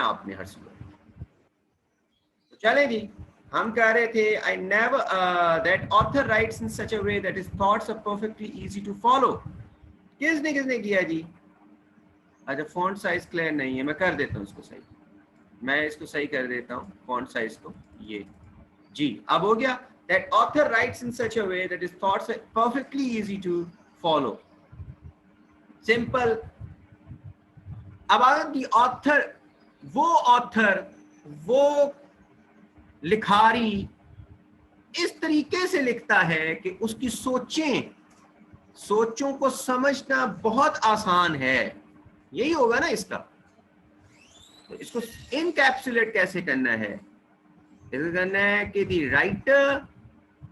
आपने हर सूरत। तो चले जी, हम कह रहे थे I never that author writes in such a way that his thoughts are perfectly easy to follow. किसने किसने किया जी? अच्छा, फॉन्ट साइज क्लियर नहीं है, मैं कर देता हूँ इसको सही, मैं इसको सही कर देता हूँ फॉन्ट साइज को। ये जी अब हो गया। That author writes in such a way that his thoughts are perfectly easy to follow. Simple. अब अगर दी ऑथर, वो लिखारी इस तरीके से लिखता है कि उसकी सोचों को समझना बहुत आसान है, यही होगा ना इसका। तो इसको इनकैप्सुलेट कैसे करना है? इसको करना है कि दी राइटर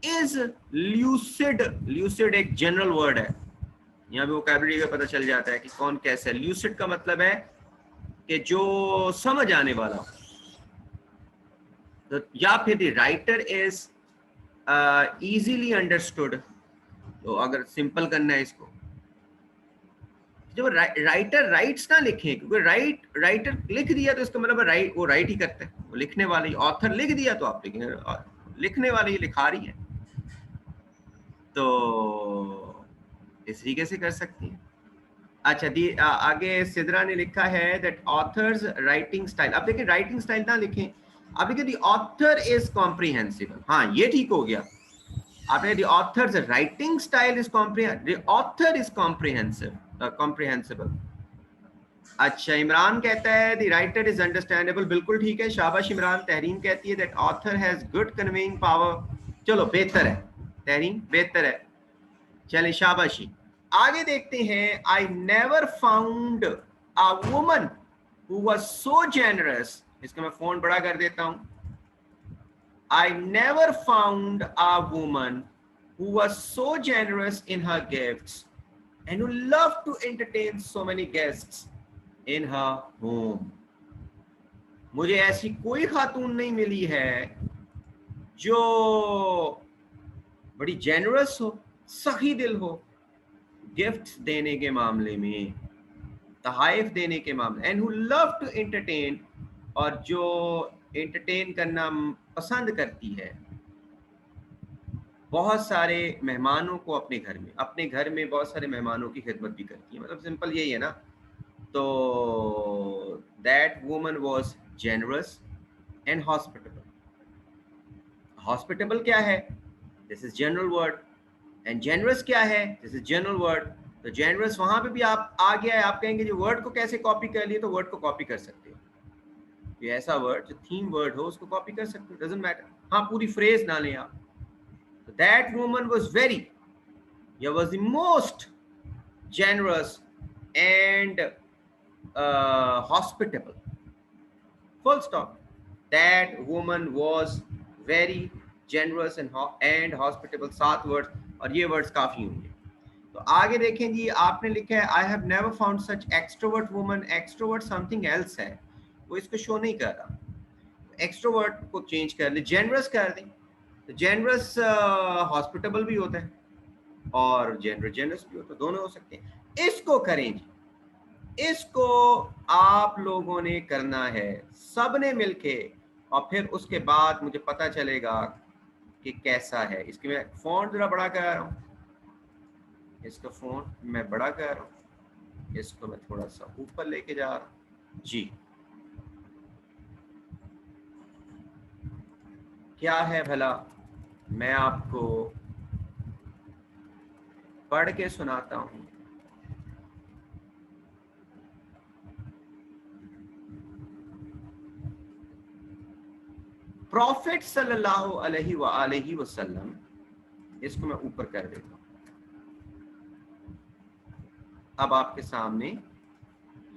इज ल्यूसिड। ल्यूसिड एक जनरल वर्ड है, यहाँ पे वोकैबुलरी का पता चल जाता है कि कौन कैसा है। ल्यूसिड का मतलब है कि जो समझ आने वाला हो। तो या फिर the writer is easily understood. तो अगर सिंपल करना है इसको, जब राइटर राइट्स ना लिखे, क्योंकि राइटर लिख दिया तो इसका मतलब वो राइट ही करते हैं, वो लिखने वाले। ऑथर लिख दिया तो आप लिखने वाले ही लिखा रही है। तो इस तरीके से कर सकती हैं। अच्छा, आगे सिद्रा ने लिखा है दैट ऑथर्स राइटिंग स्टाइल। अब देखिए, राइटिंग स्टाइल ना लिखें, आप देखिए द ऑथर इज कॉम्प्रिहेंसिबल। हाँ, ये ठीक हो गया। आपने the author's writing style is the author is comprehensible. अच्छा, इमरान कहता है द राइटर इज अंडरस्टैंडेबल। बिल्कुल ठीक है, शाबाश इमरान। तहरीन कहती है that author has good conveying power. चलो, बेहतर है तहरीन, बेहतर है। चलिए, शाबाशी। आगे देखते हैं। I never found a woman who was so generous. इसका मैं फोन बड़ा कर देता हूं। I never found a woman who was so generous in her gifts and who loved to entertain so many guests in her home. मुझे ऐसी कोई खातून नहीं मिली है जो बड़ी जेनरस हो, सखी दिल हो, गिफ्ट्स देने के मामले में, तहाइफ देने के मामले, and who love to entertain, और जो एंटरटेन करना पसंद करती है बहुत सारे मेहमानों को अपने घर में बहुत सारे मेहमानों की खिदमत भी करती है। मतलब सिंपल यही है ना। तो that woman was generous and hospitable. Hospitable क्या है? This is general word. And generous क्या है? This is general word. तो जेनरस वहां पे भी आप आ गया है। आप कहेंगे जो वर्ड को कैसे कॉपी कर लिए, तो वर्ड को कॉपी कर सकते हो। ये ऐसा वर्ड जो थीम वर्ड हो उसको कॉपी कर सकते हो, डजंट मैटर। हाँ, पूरी फ्रेज ना लें आप। That woman was was the most generous and hospitable. Full stop. That woman was very generous and hospitable. 7 words, और ये words काफी होंगे। तो आगे देखें जी, आपने लिखा है I have never found such extrovert woman। extrovert something else है, वो इसको शो नहीं कर रहा। एक्सट्रोवर्ट को चेंज कर ले, जेनरस कर दें। तो जेनरस हॉस्पिटेबल भी होता है और जेनरस भी होता है, दोनों हो सकते हैं। इसको करें जी, इसको आप लोगों ने करना है सबने मिलके, और फिर उसके बाद मुझे पता चलेगा कि कैसा है। इसके मैं फॉन्ट जरा बड़ा कर रहा हूँ, इसका फॉन्ट मैं बड़ा कर रहा हूँ, इसको मैं थोड़ा सा ऊपर लेके जा रहा हूँ जी। क्या है भला, मैं आपको पढ़ के सुनाता हूं। प्रॉफिट सल्लल्लाहु अलैहि वसल्लम, इसको मैं ऊपर कर देता हूं। अब आपके सामने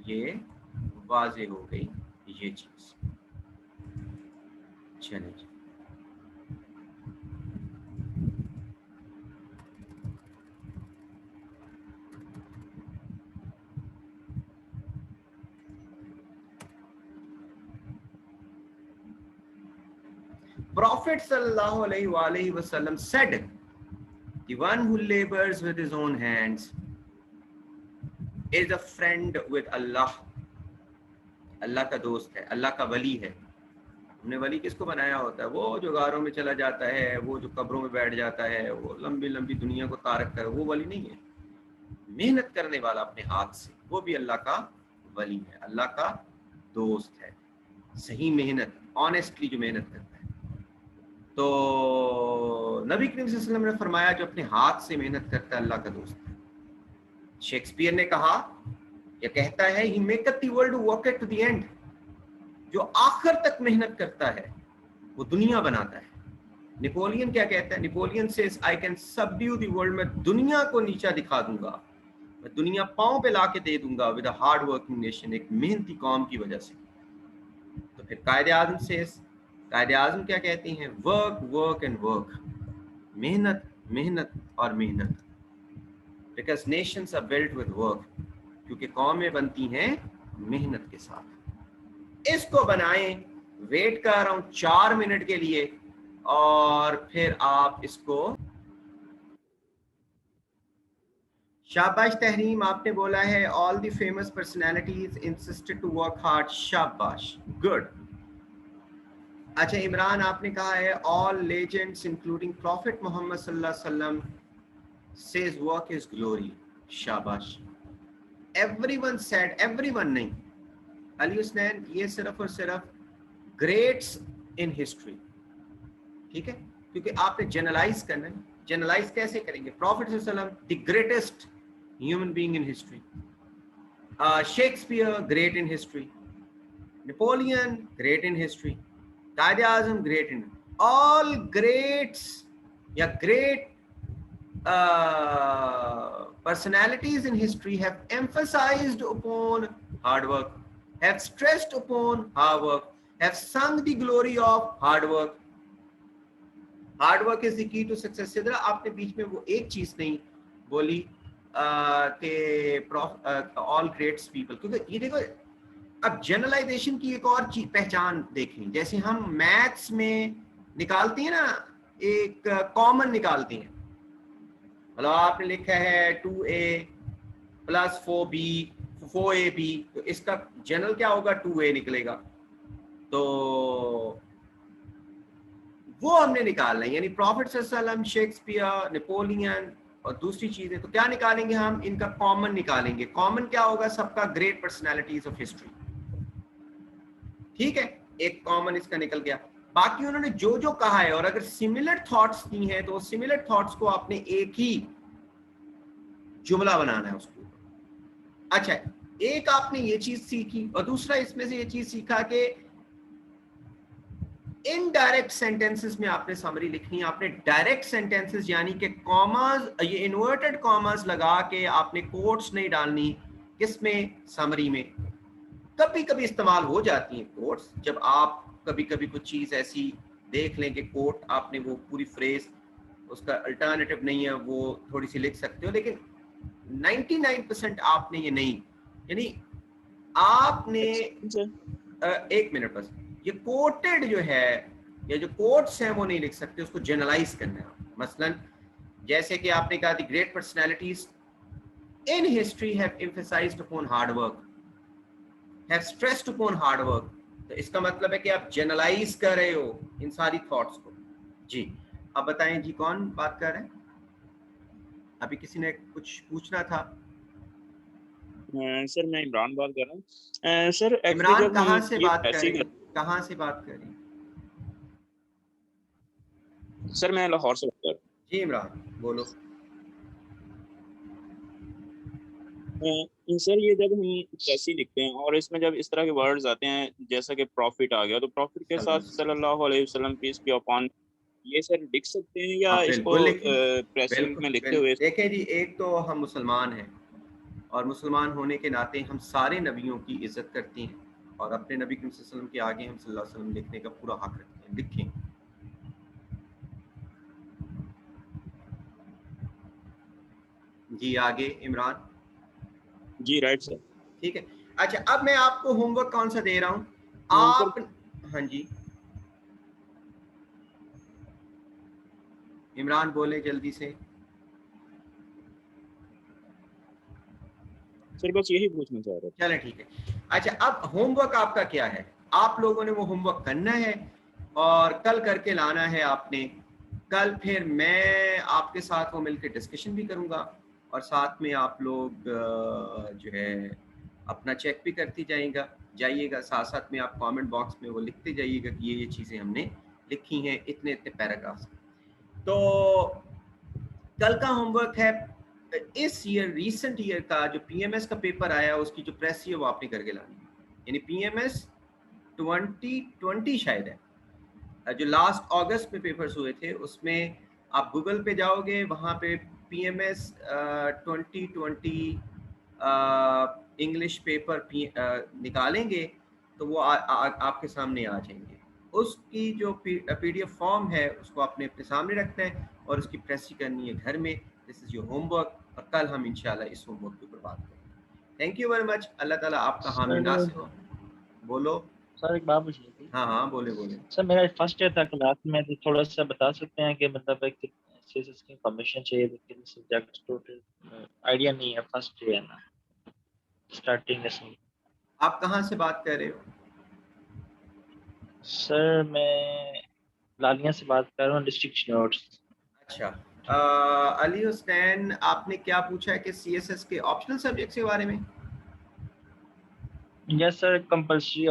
ये वाज़ेह हो गई ये चीज। चलिए, Prophet sallallahu alaihi wasallam said, the one who labors with his own hands is a friend with Allah, अल्लाह का दोस्त है, अल्लाह का वली है। हमने वली किसको बनाया होता है? वो जो गारों में चला जाता है, वो जो कब्रों में बैठ जाता है, वो लंबी लंबी दुनिया को तारक कर, वो वली नहीं है। मेहनत करने वाला अपने हाथ से, वो भी अल्लाह का वली है, अल्लाह का दोस्त है। सही मेहनत, ऑनेस्टली जो मेहनत करता है। तो नबी करीम सल्लल्लाहु अलैहि वसल्लम ने फरमाया जो अपने हाथ से मेहनत करता है अल्लाह का दोस्त है। शेक्सपियर ने कहा या कहता है, ही मेकeth the world walk it to the end। जो आखिर तक मेहनत करता है वो दुनिया बनाता है। नेपोलियन क्या कहता है? Napoleon says I can subdue the world, मैं दुनिया को नीचा दिखा दूंगा, मैं दुनिया पांव पे लाके दे दूंगा with a hard working nation, एक मेहनती कौम की वजह से। तो फिर कायदे आज़म सेज, कायदे आज़म क्या कहते हैं? वर्क वर्क एंड वर्क, मेहनत मेहनत और मेहनत। Because nations are built with work, क्योंकि कौमें बनती हैं मेहनत के साथ। इसको बनाएं, वेट कर रहा हूं 4 मिनट के लिए, और फिर आप इसको, शाबाश तहरीम, आपने बोला है all the famous personalities insisted to work hard, शाबाश, गुड। अच्छा इमरान, आपने कहा है all legends including prophet Muhammad सल्लल्लाहु अलैहि वसल्लम सेज वर्क इज ग्लोरी, शाबाश। एवरीवन सेड, एवरीवन नहीं, अली हुसैन ये सिर्फ और सिर्फ ग्रेट्स इन हिस्ट्री, ठीक है, क्योंकि आपने जनरलाइज करना है। जनरलाइज कैसे करेंगे? प्रॉफिट सल्लल्लाहु अलैहि वसल्लम the greatest human being in history, Shakespeare great in history, Napoleon great in history, कायदे आजम ग्रेट इन, ऑल ग्रेट्स या great personalities in history have emphasized upon hard work, have stressed upon hard work, have sung the glory of hard work. Hard work is the key to success। Sidra, आपने बीच में वो एक चीज नहीं बोली कि all greats people, क्योंकि ये देखो, अब जनरलाइजेशन की एक और चीज पहचान देखें। जैसे हम मैथ्स में निकालते हैं ना, एक कॉमन निकालते हैं, मतलब आपने लिखा है 2a प्लस 4ab, तो इसका जनरल क्या होगा? 2a निकलेगा। तो वो हमने निकालना है, यानी प्रॉफिट सल्लल्लाहु, शेक्सपियर, नेपोलियन और दूसरी चीजें। तो क्या निकालेंगे हम? इनका कॉमन निकालेंगे। कॉमन क्या होगा? सबका ग्रेट पर्सनालिटीज ऑफ हिस्ट्री, ठीक है, एक कॉमन इसका निकल गया। बाकी उन्होंने जो जो कहा है, और अगर सिमिलर थॉट्स दी हैं तो सिमिलर थॉट्स को आपने एक ही जुमला बनाना है उसको। अच्छा, एक आपने ये चीज सीखी, और दूसरा इसमें से ये चीज सीखा कि इनडायरेक्ट सेंटेंसेस में आपने समरी लिखनी है। आपने डायरेक्ट सेंटेंसेस यानी कि कॉमास, ये इन्वर्टेड कॉमास लगा के आपने कोट्स नहीं डालनी। किसमें? समरी में। कभी कभी इस्तेमाल हो जाती हैं कोट्स, जब आप कभी कभी कुछ चीज ऐसी देख लें कि कोट आपने वो पूरी फ्रेज उसका अल्टरनेटिव नहीं है, वो थोड़ी सी लिख सकते हो, लेकिन 99% आपने ये नहीं, यानी आपने एक मिनट बस, ये कोटेड जो है या जो कोट्स हैं वो नहीं लिख सकते, उसको जनरलाइज करना है। मसलन जैसे कि आपने कहा the great personalities in history have emphasised upon hard work, have stressed upon hard work, तो इसका मतलब है कि आप जनरलाइज कर रहे हो इन सारी थॉट्स को। जी अब बताएं जी, कौन बात कर रहे हैं? अभी किसी ने कुछ पूछना था। सर मैं इमरान बात कर रहा हूँ। सर इमरान कहाँ से बात कर रहे हैं? कहाँ से बात कर रहे हैं? सर मैं लाहौर से बात कर रहा हूँ। जी इमरान बोलो। सर ये जब हम कैसी लिखते हैं और इसमें जब इस तरह के वर्ड्स आते हैं जैसा कि प्रॉफिट आ गया, तो प्रॉफिट के साथ सल्लल्लाहु अलैहि वसल्लम पीस बी अपॉन, ये सर लिख सकते हैं या इसको प्रेजेंट में लिखते हुए? देखें जी, एक तो हम मुसलमान हैं और मुसलमान होने के नाते हम सारे नबियों की इज्जत करते हैं, और अपने नबी सल्लल्लाहु अलैहि वसल्लम के आगे हम सल्लल्लाहु अलैहि वसल्लम लिखने का पूरा हक रखते हैं। लिखें। जी आगे इमरान। जी राइट सर। ठीक है। अच्छा अब मैं आपको होमवर्क कौन सा दे रहा हूं? आप हाँ जी इमरान बोले जल्दी से। सर बस यही पूछना चाह रहे थे। चलें ठीक है। अच्छा, अब होमवर्क आपका क्या है? आप लोगों ने वो होमवर्क करना है और कल करके लाना है आपने। कल फिर मैं आपके साथ वो मिलकर डिस्कशन भी करूंगा और साथ में आप लोग जो है अपना चेक भी करती जाइएगा। साथ साथ में आप कमेंट बॉक्स में वो लिखते जाइएगा कि ये चीज़ें हमने लिखी हैं इतने इतने पैराग्राफ्स। तो कल का होमवर्क है इस ईयर, रीसेंट ईयर का जो पीएमएस का पेपर आया उसकी जो प्रेस है वो आपने करके लानी है। यानी पीएमएस 2020 शायद है, जो लास्ट अगस्त में पेपर्स हुए थे, उसमें आप गूगल पे जाओगे, वहाँ पे पीएमएस 2020 इंग्लिश पेपर निकालेंगे तो वो आपके सामने आ जाएंगे। उसकी जो पीडीएफ फॉर्म है उसको आपने अपने सामने रखना है और उसकी प्रेस करनी है घर में। दिस इज योर होमवर्क और कल हम इंशाल्लाह इस होमवर्क के ऊपर बात करेंगे। Thank you very much. Allah ताला आपका हामी नासिर हो। बोलो सर, एक बात पूछनी थी। हाँ बोले। सर, मेरा फर्स्ट ईयर था क्लास में, तो थोड़ा सा बता सकते हैं कि मतलब सीएसएस की इन्फॉर्मेशन चाहिए, लेकिन सब्जेक्ट टोटल आइडिया नहीं है, फर्स्ट ईयर है ना, स्टार्टिंग में। आप कहाँ से बात कर रहे हो? सर, मैं लालिया से बात कर रहा हूँ, डिस्ट्रिक्ट नोट्स। अच्छा, अली हुसैन, आपने क्या पूछा है कि सीएसएस के ऑप्शनल सब्जेक्ट्स के बारे में? Yes sir, compulsory